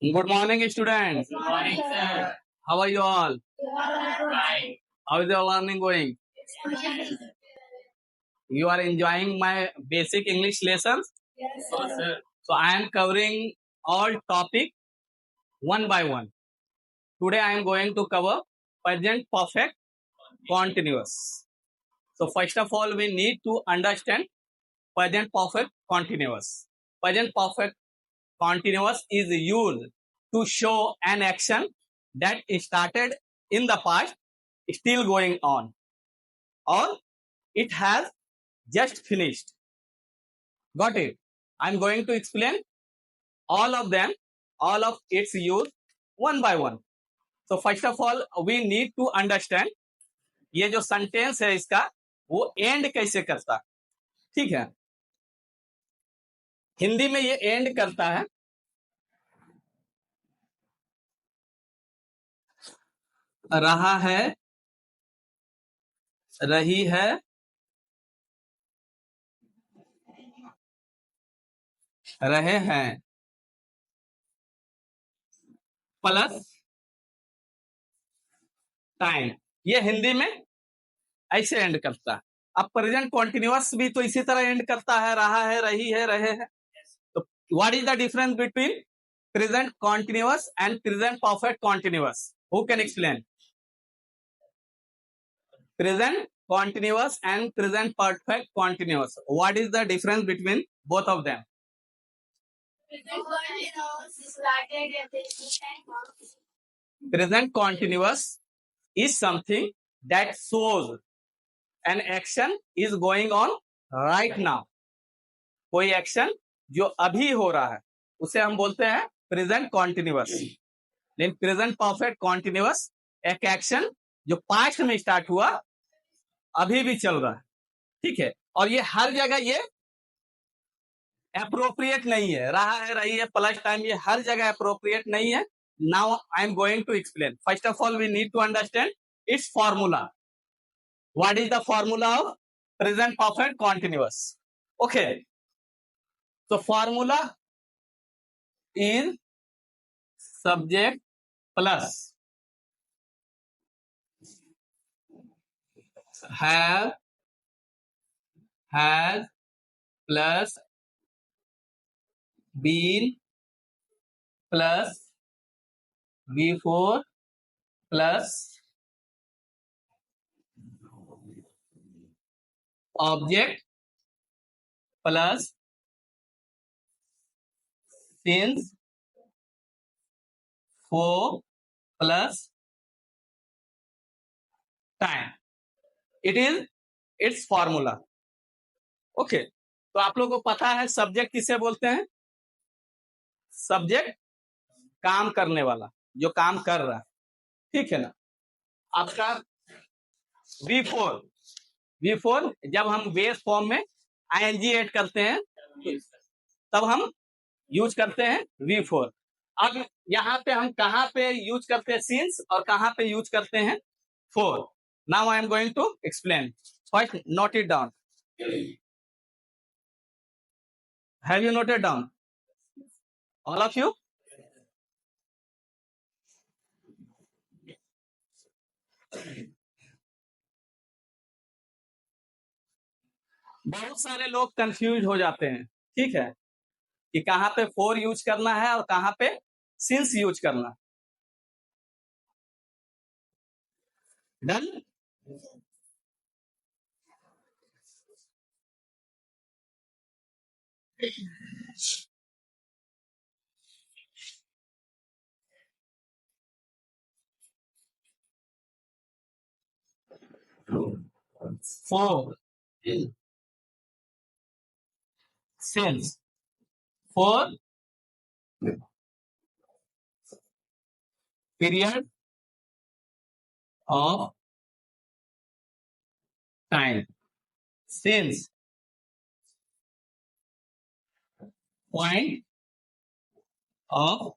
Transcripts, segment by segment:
Good morning, students. Good morning, sir. How are you all? Fine. How is your learning going? You are enjoying my basic English lessons. Yes, sir. So I am covering all topic one by one. Today I am going to cover present perfect continuous. So first of all, we need to understand present perfect continuous. Present perfect continuous is used to show an action that started in the past, still going on, or it has just finished. Got it? I'm going to explain all of them, all of its use one by one. So first of all, we need to understand ये जो sentence है इसका वो and कैसे करता है. ठीक है, हिंदी में ये एंड करता है रहा है, रही है, रहे हैं, प्लस टाइम. ये हिंदी में ऐसे एंड करता है. अब प्रेजेंट कॉन्टिन्यूअस भी तो इसी तरह एंड करता है, रहा है, रही है, रहे हैं. तो what is the difference between present continuous and present perfect continuous? Who can explain? Present continuous and present perfect continuous. What is the difference between both of them? Present continuous is something that shows an action is going on right now. कोई action जो अभी हो रहा है उसे हम बोलते हैं प्रेजेंट कॉन्टिन्यूअस. लेकिन प्रेजेंट परफेक्ट कॉन्टिन्यूअस एक एक्शन जो पास्ट में स्टार्ट हुआ अभी भी चल रहा है. ठीक है, और ये हर जगह ये अप्रोप्रिएट नहीं है. रहा है, रही है, प्लस टाइम, ये हर जगह अप्रोप्रिएट नहीं है. Now I am going to explain. First of all we need to understand its formula. What is the formula of present perfect continuous? Okay, तो formula is subject plus have, has plus been plus before plus object plus since for plus time. It is its formula. Okay, तो आप लोगों को पता है subject किसे बोलते हैं? सब्जेक्ट काम करने वाला, जो काम कर रहा है. ठीक है ना. आपका V4 जब हम बेस फॉर्म में आईएनजी ऐड करते हैं तब हम यूज करते हैं V4. अब यहाँ पे हम कहाँ पे यूज करते हैं सिंस और कहाँ पे यूज करते हैं for. Now I am going to explain. First note it down. Have you noted down all of you? बहुत सारे लोग कंफ्यूज हो जाते हैं. ठीक है, कि कहाँ पे फोर यूज करना है और कहाँ पे सिंस यूज करना. Done. Four since four period of time. Since point of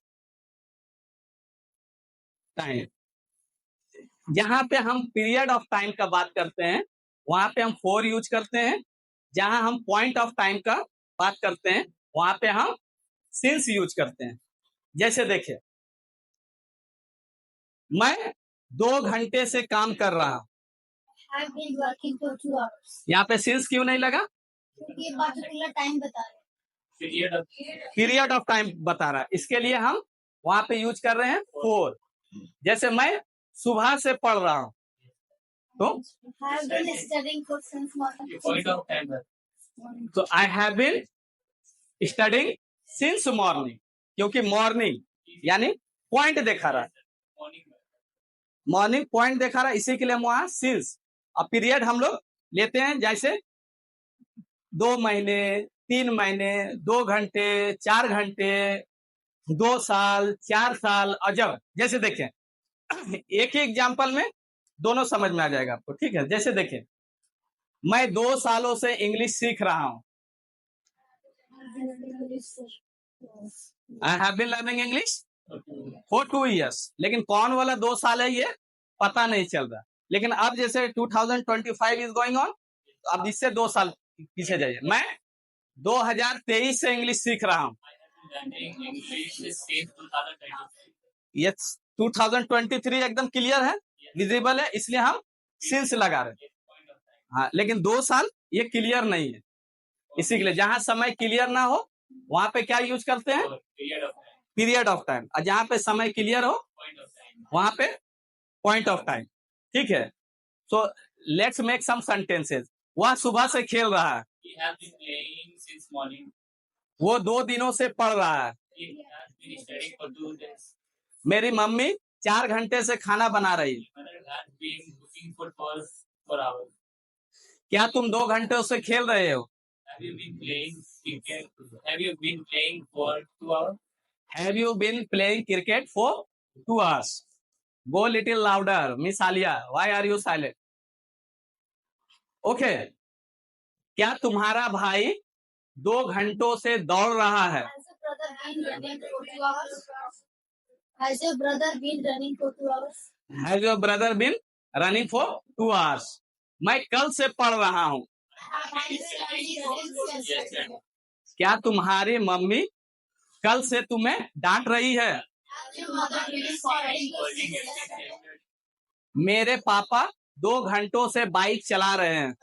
time. जहां पे हम पीरियड ऑफ टाइम का बात करते हैं वहां पे हम फोर यूज करते हैं. जहां हम पॉइंट ऑफ टाइम का बात करते हैं वहां पे हम सिंस यूज करते हैं. जैसे देखिए, मैं 2 घंटे से काम कर रहा हूं। have been working for 2 hours. यहाँ पे सिंस क्यों नहीं लगा? क्योंकि ये पर्टिकुलर टाइम बता रहे हैं. Period of period of time बता रहा है, इसके लिए हम वहां पे यूज कर रहे हैं फोर। जैसे मैं सुबह से पढ़ रहा हूं, तो Have been studying for since morning. point of time. तो I have been studying since morning, क्योंकि मॉर्निंग यानी पॉइंट दिखा रहा है, Morning. मॉर्निंग पॉइंट दिखा रहा है, इसी के लिए हम वहां सिंस। अब पीरियड हम लोग लेते हैं जैसे 2 महीने, 3 महीने, 2 घंटे, 4 घंटे, 2 साल, 4 साल। और जब जैसे देखें एक ही एग्जाम्पल में दोनों समझ में आ जाएगा आपको, ठीक है? जैसे देखें, मैं 2 सालों से इंग्लिश सीख रहा हूं। I have been learning English for 2 years, लेकिन कौन वाला 2 साल है ये पता नहीं चल रहा। लेकिन अब जैसे 2025 इज गोइंग ऑन, अब इससे 2 साल पीछे जाइए, मैं 2023 से इंग्लिश सीख रहा हूं। Learning English is since 2023. ये 2023 एकदम क्लियर है, विजिबल है, इसलिए हम सिंस लगा रहे हैं। Point of time. हाँ, लेकिन 2 साल ये क्लियर नहीं है, इसी के लिए जहां समय क्लियर ना हो वहां पे क्या यूज करते हैं? Period of time. Period of time. और जहां पे समय क्लियर हो Point of time. वहां पे पॉइंट ऑफ टाइम, ठीक है? So let's make some sentences. वह सुबह से खेल रहा है, He has been playing since morning. वो 2 दिनों से पढ़ रहा है, He has been studying for 2 days. मेरी मम्मी 4 घंटे से खाना बना रही है। Mother has been cooking food for hours. क्या तुम 2 घंटों से खेल रहे हो? Have you been playing cricket? Have you been playing for 2 hours? Have you been playing cricket for 2 hours? Go little louder, Miss Alia. Why are you silent? Okay. क्या तुम्हारा भाई 2 घंटों से दौड़ रहा है? Has your brother been running for 2 hours? Has Has your brother been running for 2 hours? your brother been running for 2 hours? मैं कल से पढ़ रहा हूँ। क्या तुम्हारी मम्मी कल से तुम्हें डांट रही है? मेरे पापा 2 घंटों से बाइक चला रहे हैं।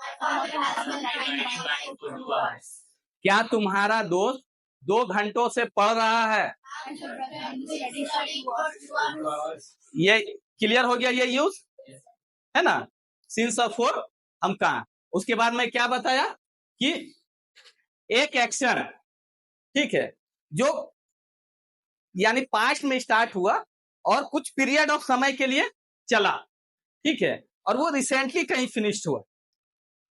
क्या तुम्हारा दोस्त 2 घंटों से पढ़ रहा है? ये क्लियर हो गया, ये यूज है ना? सिंस ऑफ फोर हम कहा। उसके बाद मैं क्या बताया कि एक एक्शन, ठीक है, जो यानी पास्ट में स्टार्ट हुआ और कुछ पीरियड ऑफ समय के लिए चला, ठीक है, और वो रिसेंटली कहीं फिनिश्ड हुआ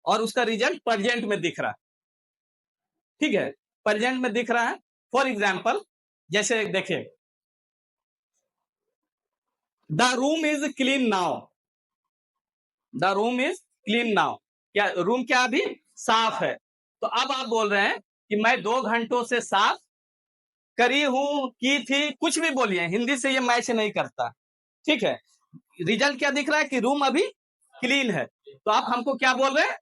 और उसका रिजल्ट प्रेजेंट में दिख रहा है, ठीक है, प्रेजेंट में दिख रहा है। फॉर एग्जाम्पल जैसे देखिए, the room is clean now, the room is clean now, क्या रूम क्या अभी साफ है? तो अब आप बोल रहे हैं कि मैं 2 घंटों से साफ करी हूं, की थी, कुछ भी बोलिए, हिंदी से ये मैच नहीं करता, ठीक है। रिजल्ट क्या दिख रहा है कि रूम अभी क्लीन है, तो आप हमको क्या बोल रहे हैं?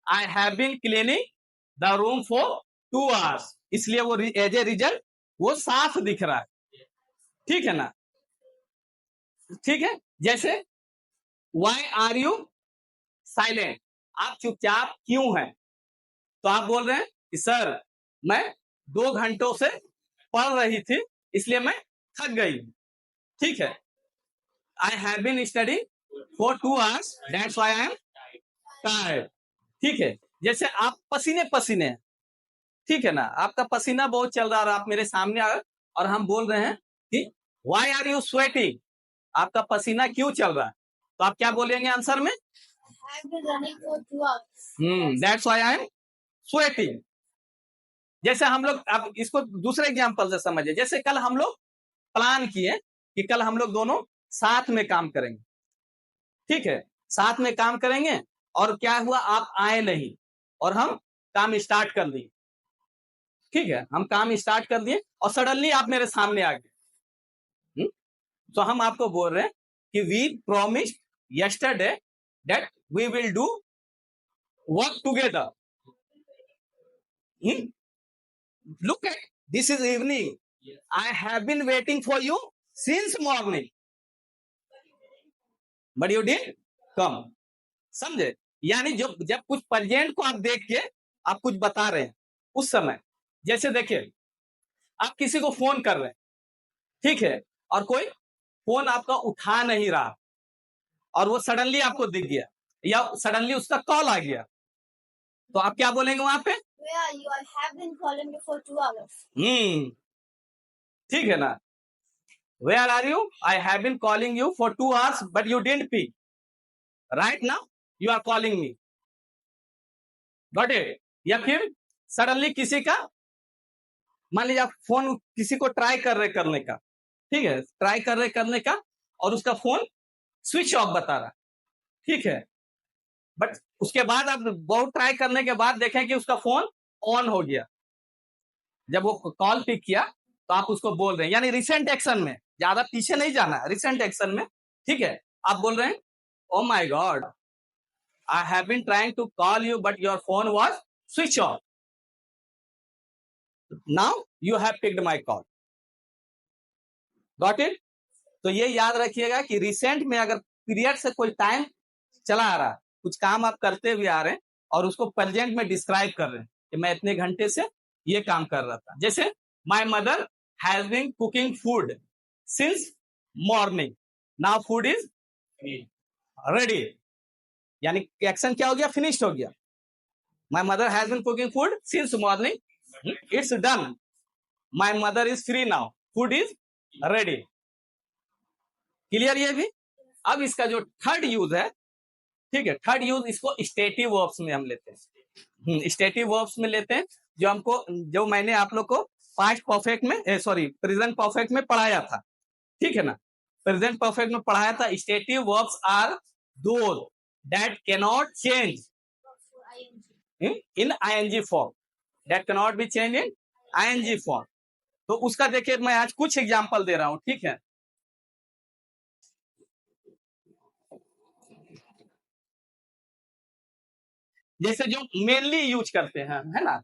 I have been cleaning the room for 2 hours, इसलिए वो एज ए रिजल्ट वो साफ दिख रहा है, ठीक है ना? ठीक है। जैसे वाई आर यू साइलेंट, आप चुपचाप क्यों हैं? तो आप बोल रहे हैं कि सर मैं 2 घंटों से पढ़ रही थी इसलिए मैं थक गई, ठीक है। I have been study for 2 hours, that's why I am tired, ठीक है। जैसे आप पसीने पसीने हैं, ठीक है ना, आपका पसीना बहुत चल रहा है, आप मेरे सामने आए और हम बोल रहे हैं कि व्हाई आर यू स्वेटिंग, आपका पसीना क्यों चल रहा है? तो आप क्या बोलेंगे आंसर में? That's why I am sweating. जैसे हम लोग, अब इसको दूसरे एग्जांपल से समझिए। जैसे कल हम लोग प्लान किए कि कल हम लोग दोनों साथ में काम करेंगे, ठीक है, साथ में काम करेंगे, और क्या हुआ, आप आए नहीं और हम काम स्टार्ट कर दिए, ठीक है, हम काम स्टार्ट कर दिए और सडनली आप मेरे सामने आ गए। तो हम आपको बोल रहे हैं कि we promised yesterday that we will do work together. Look at this is evening, I have been waiting for you since morning, but you didn't come. समझे? यानी जब कुछ प्रेजेंट को आप देख के आप कुछ बता रहे हैं उस समय, जैसे देखिए आप किसी को फोन कर रहे हैं, ठीक है, और कोई फोन आपका उठा नहीं रहा और वो सडनली आपको दिख गया या सडनली उसका कॉल आ गया, तो आप क्या बोलेंगे वहां पे? Where you have been calling me for 2 hours. ठीक है ना? Where are you? I have been calling you for 2 hours, but you didn't pick. Right now, you are calling me. Got it? या फिर सडनली किसी का, मान लीजिए आप फोन किसी को ट्राई कर रहे करने का, ठीक है, ट्राई कर रहे करने का और उसका फोन स्विच ऑफ बता रहा, ठीक है, बट उसके बाद आप बहुत ट्राई करने के बाद देखें कि उसका फोन ऑन हो गया, जब वो कॉल पिक किया तो आप उसको बोल रहे हैं, यानी रिसेंट एक्शन में, ज्यादा पीछे नहीं जाना, रिसेंट एक्शन में, ठीक है, आप बोल रहे हैं oh my god, I have been trying to call you but your phone was switch off, now you have picked my call. Got it? तो ये याद रखिएगा कि रिसेंट में अगर पीरियड से कोई टाइम चला आ रहा, कुछ काम आप करते हुए आ रहे हैं और उसको प्रेजेंट में डिस्क्राइब कर रहे हैं कि मैं इतने घंटे से ये काम कर रहा था, जैसे my mother has been cooking food since morning, now food is ready, यानी एक्शन क्या हो गया? फिनिश्ड हो गया। My mother has been cooking food since morning, it's done, my mother is free now, food is ready. Clear ये भी? अब इसका जो थर्ड यूज है, ठीक है, थर्ड यूज इसको स्टेटिव वर्ब्स में हम लेते हैं, स्टेटिव वर्ब्स में लेते हैं, जो मैंने आप लोग को पास्ट परफेक्ट में, प्रेजेंट परफेक्ट में पढ़ाया था, ठीक है ना, प्रेजेंट परफेक्ट में पढ़ाया था। Stative verbs are those that cannot change in ING form, that cannot be change in ING form. तो उसका देखिए मैं आज कुछ एग्जांपल दे रहा हूं, ठीक है, जैसे जो मेनली यूज करते हैं, है ना,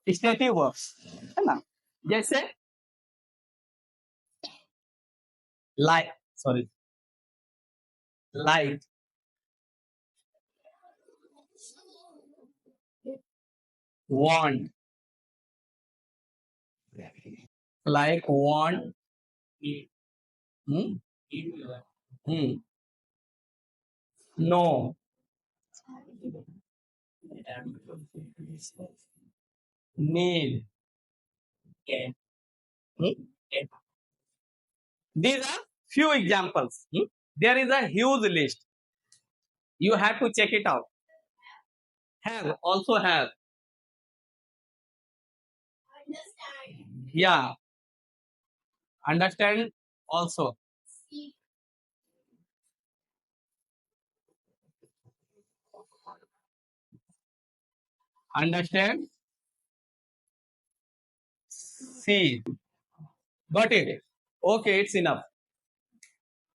स्टेटिव वर्ब्स, है ना, जैसे like, like, want, like want, no, need, these are few examples. There is a huge list, you have to check it out. Have, also have, Understand. yeah, understand also, See. understand, see, got it? Okay, it's enough.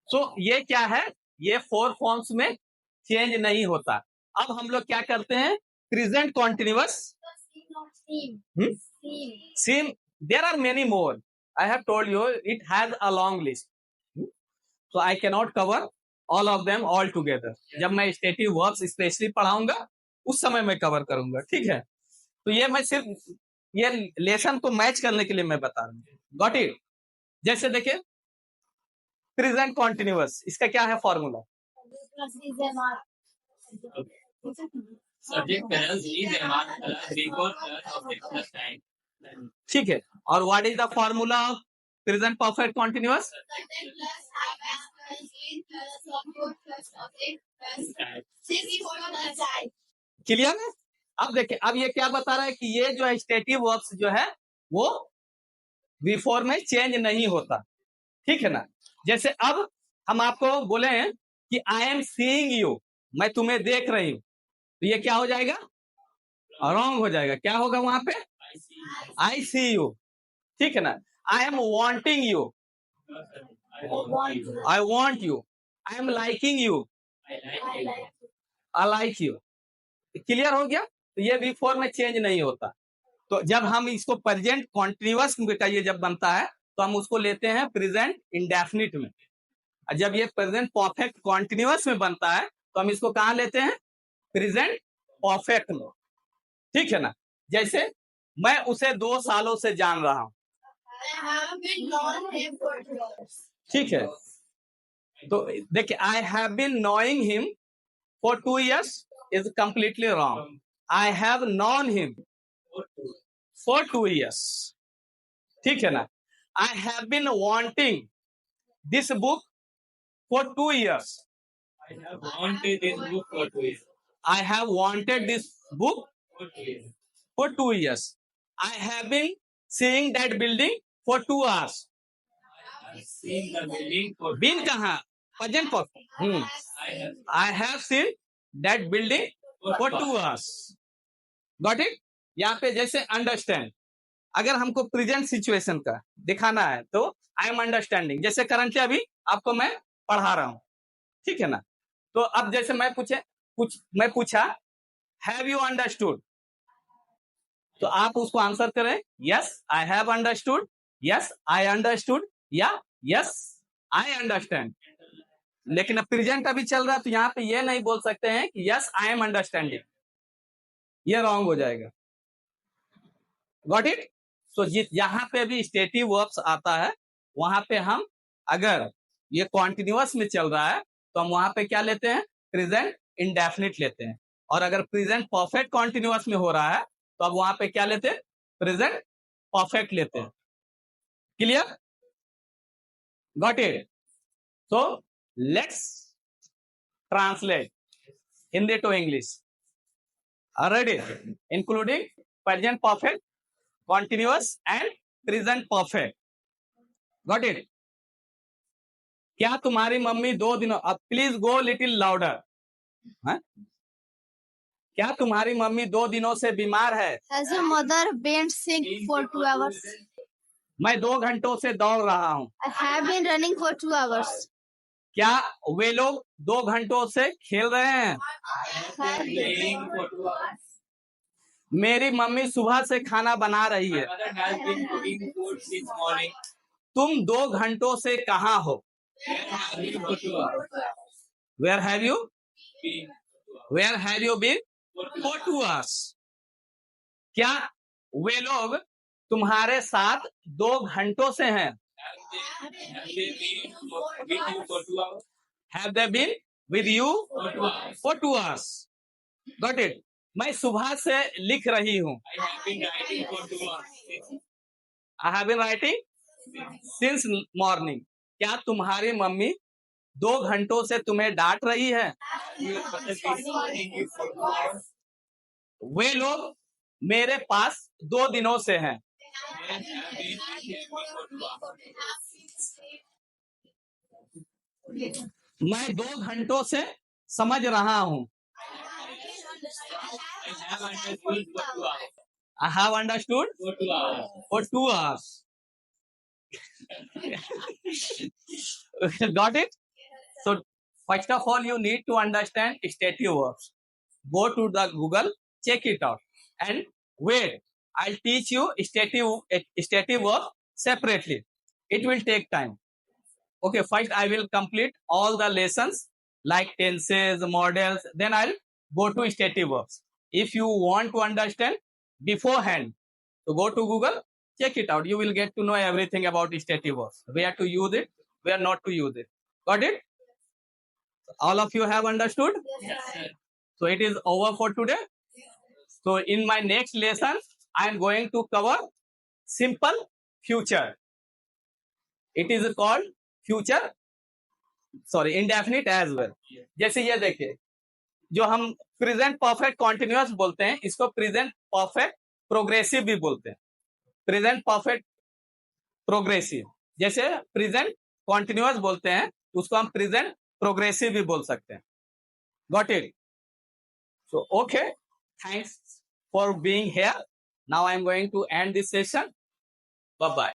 So ये क्या है? ये 4 forms में change नहीं होता। अब हम लोग क्या करते हैं? Present continuous, seem, there are many more, I have told you it has a long list, so I cannot cover all of them all together. जब मैं स्टेटिव वर्ब्स स्पेशली पढ़ाऊंगा उस समय मैं कवर करूंगा, ठीक है, तो ये मैं सिर्फ ये लेसन को मैच करने के लिए मैं बता रहा हूँ। Got it? जैसे देखिए प्रेजेंट कॉन्टिन्यूअस, इसका क्या है formula? Subject plus is MR plus before plus object plus time. ठीक है, और what is the formula of present perfect continuous? Clear है? अब देखिए, अब ये क्या बता रहा है कि ये जो है स्टेटिव वर्ब्स जो है वो बिफोर में चेंज नहीं होता, ठीक है ना। जैसे अब हम आपको बोले हैं कि आई एम सीइंग यू, मैं तुम्हें देख रही हूं, तो ये क्या हो जाएगा? रॉन्ग हो जाएगा। क्या होगा वहां पे? आई सी यू, ठीक है ना। I am wanting you, I want you, I am liking you, I like you. I like you. Clear हो गया? तो ये वी फोर में चेंज नहीं होता। तो जब हम इसको प्रेजेंट कॉन्टिन्यूअस का ये जब बनता है तो हम उसको लेते हैं प्रेजेंट इंडेफिनिट में। और जब ये प्रेजेंट परफेक्ट कॉन्टिन्यूअस में बनता है तो हम इसको कहाँ लेते हैं? प्रेजेंट परफेक्ट में। ठीक है ना? जैसे मैं उसे 2 सालों से जान रहा हूं। I have been known him for 2 hours. ठीक है, तो देखिए I have been knowing him for 2 years is completely wrong. I have known him for 2 years। ठीक है ना? I have been wanting this book for 2 years। I have wanted this book for 2 years. I have wanted this book For 2 years. for 2 years. I have been seeing that building for 2 hours. I have seen the building for Been कहाँ? Present perfect. I have seen that building for 2 hours. Got it? यहाँ पे जैसे understand, अगर हमको present situation का दिखाना है तो आई एम अंडरस्टैंडिंग, जैसे करंटली अभी आपको मैं पढ़ा रहा हूं। ठीक है ना? तो अब जैसे मैं पूछा हैव यू अंडरस्टूड, तो आप उसको आंसर करें yes I have understood, yes I understood या यस आई अंडरस्टैंड। लेकिन अब प्रेजेंट अभी चल रहा है तो यहाँ पे ये नहीं बोल सकते हैं कि यस आई एम अंडरस्टैंडिंग, ये रॉन्ग हो जाएगा। Got it? सो यहाँ पे भी स्टेटिव वर्ब्स आता है, वहां पे हम अगर ये कॉन्टिन्यूअस में चल रहा है तो हम वहां पे क्या लेते हैं? प्रेजेंट इंडेफिनिट लेते हैं। और अगर प्रेजेंट परफेक्ट कॉन्टिन्यूअस में हो रहा है तो अब वहां पे क्या लेते हैं? प्रेजेंट परफेक्ट लेते हैं। Clear? Got it? So let's translate Hindi to English. Already, including present perfect, continuous and present perfect. Got it? क्या तुम्हारी मम्मी 2 दिनों, अब प्लीज गो लिटिल लाउडर, क्या तुम्हारी मम्मी 2 दिनों से बीमार है? Has your mother been sick for 2 hours? मैं 2 घंटों से दौड़ रहा हूँ। I have been running for 2 hours. क्या वे लोग 2 घंटों से खेल रहे हैं? Have playing for 2 hours. मेरी मम्मी सुबह से खाना बना रही My है। mother has been cooking food since morning. तुम 2 घंटों से कहाँ हो? Where have you for 2 hours? Where have you? Been Where have you been? for 2 For 2 hours. क्या वे लोग तुम्हारे साथ 2 घंटों से हैं? Have they been with you for 2 hours? Have they been with you For 2 hours. for 2 hours? Got it? मैं सुबह से लिख रही हूँ। I have been writing for 2 hours. I have been writing since morning. क्या तुम्हारी मम्मी 2 घंटों से तुम्हें डांट रही है? Your mother is calling you for 2 hours. वे लोग मेरे पास 2 दिनों से हैं। Where have been with me for 2 hours? मैं 2 घंटों से समझ रहा हूँ। I have understood for 2 hours. I have understood For 2 hours. for 2 hours. Got it? So first of all, you need to understand stative verbs. Go to the Google, check it out, and wait. I'll teach you stative verb separately. It will take time. Okay, first I will complete all the lessons like tenses, models. Then I'll go to stative verbs. If you want to understand beforehand, so go to Google, check it out. You will get to know everything about stative verbs. Where to use it, where not to use it. Got it? All of you have understood? Yes, sir. So it is over for today. So in my next lesson, I am going to cover simple future. It is called future, sorry, indefinite as well. जैसे ये देखिए, जो हम present perfect continuous बोलते हैं, इसको present perfect progressive भी बोलते हैं। प्रेजेंट परफेक्ट प्रोग्रेसिव, जैसे प्रेजेंट कॉन्टिन्यूअस बोलते हैं, उसको हम प्रेजेंट प्रोग्रेसिव भी बोल सकते हैं। Got it? So okay, thanks for being here. Now I am going to end this session. Bye bye.